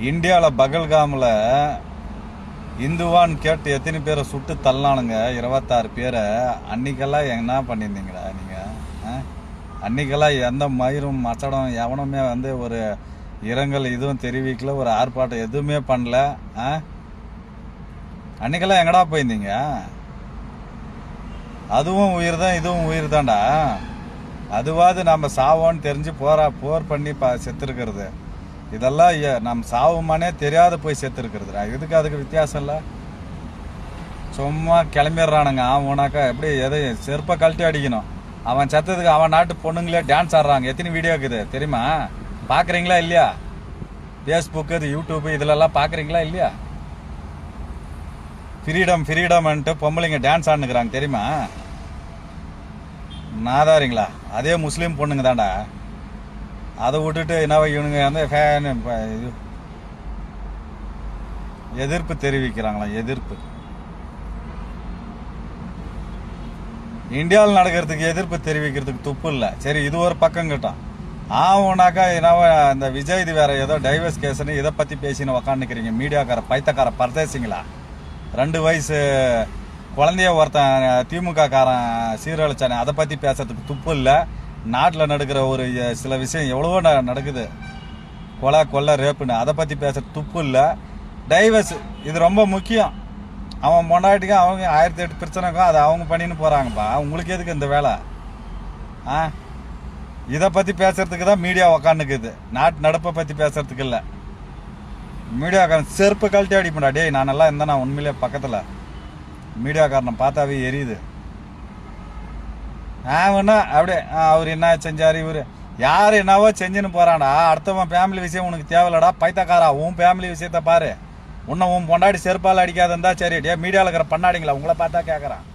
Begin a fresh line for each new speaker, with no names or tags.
இந்தியாவில் பகல்காமில் இந்துவான்னு கேட்டு எத்தனை பேரை சுட்டு தள்ளானுங்க, 26 பேரை. அன்னைக்கெல்லாம் என்ன பண்ணியிருந்தீங்களா நீங்கள்? அன்னைக்கெல்லாம் எந்த மயிரும் மச்சடம் எவனுமே ஒரு இரங்கல் இதுவும் தெரிவிக்கல, ஒரு ஆர்ப்பாட்டம் எதுவுமே பண்ணல. அன்னைக்கெல்லாம் எங்கடா போயிருந்தீங்க? அதுவும் உயிர் தான், இதுவும் உயிர் தான்டா. அதுவாது நம்ம சாவோன்னு தெரிஞ்சு போர் பண்ணி செத்துருக்கிறது. இதெல்லாம் நம்ம சாவுமானே தெரியாத போய் செத்துருக்கிறதுடா. இதுக்கு அதுக்கு வித்தியாசம் இல்லை. சும்மா கிளம்பிடுறானுங்க. அவனாக்கா எப்படி எதையும் செருப்பை கழட்டி அடிக்கணும். அவன் செத்ததுக்கு அவன் நாட்டு பொண்ணுங்களே டான்ஸ் ஆடுறாங்க. எத்தனை வீடியோ இருக்குது தெரியுமா? பார்க்குறீங்களா இல்லையா? ஃபேஸ்புக்கு, இது யூடியூப்பு இதிலெல்லாம் பார்க்குறீங்களா இல்லையா? ஃப்ரீடம்ன்ட்டு பொம்பளைங்க டான்ஸ் ஆடுனுக்குறாங்க தெரியுமா? நாதாரிங்களா? அதே முஸ்லீம் பொண்ணுங்க தான்டா. அதை விட்டுட்டு என்னவா இவனுங்க ஃபேன் எதிர்ப்பு தெரிவிக்கிறாங்களா? எதிர்ப்பு இந்தியாவில் நடக்கிறதுக்கு எதிர்ப்பு தெரிவிக்கிறதுக்கு துப்பு இல்லை. சரி, இது ஒரு பக்கம் கிட்டான். ஆவுனாக்கா என்னவா இந்த விஜய் இது வேற ஏதோ டைவர்ஸ் கேஸ்ன்னு இதை பற்றி பேசின்னு உக்காந்துக்கிறீங்க. மீடியாக்கார பைத்தக்கார பரதேசிங்களா. 2 வயசு குழந்தைய ஒருத்தன் திமுக காரன் சீரழிச்சானே, அதை பற்றி பேசுறதுக்கு துப்பு இல்லை. நாட்டில் நடக்கிற ஒரு சில விஷயம் எவ்வளவோ நடக்குது, கொலை ரேப்புன்னு, அதை பற்றி பேசுறது துப்பு இல்லை. டைவர்ஸ் இது ரொம்ப முக்கியம். அவன் பொண்டாட்டிக்கு அவங்க 1008 பிரச்சனைக்கும் அதை அவங்க பண்ணின்னு போகிறாங்கப்பா. உங்களுக்கு எதுக்கு இந்த வேலை? இதை பற்றி பேசுறதுக்கு தான் மீடியா உக்காந்துக்குது, நாட்டு நடப்பை பற்றி பேசுறதுக்கு இல்லை. மீடியாக்காரன் செருப்பு கழட்டி அடிப்பா. டேய், நானெல்லாம் இருந்தேன் நான் உண்மையிலே பக்கத்தில். மீடியாக்காரனை பார்த்தாவே எரியுது. வேணா அப்படியே அவர் என்ன செஞ்சார், இவர் யார் என்னவோ செஞ்சுன்னு போகிறான்டா. அடுத்தவன் ஃபேமிலி விஷயம் உனக்கு தேவையில்லடா பைத்தக்காரா. உன் ஃபேமிலி விஷயத்த பாரு. உன்னை உன் பொண்டாடி செருப்பால் அடிக்காது இருந்தா சரி. டே, மீடியாவில் இருக்கிற பண்ணாடிங்களா உங்களை பார்த்தா கேட்குறான்.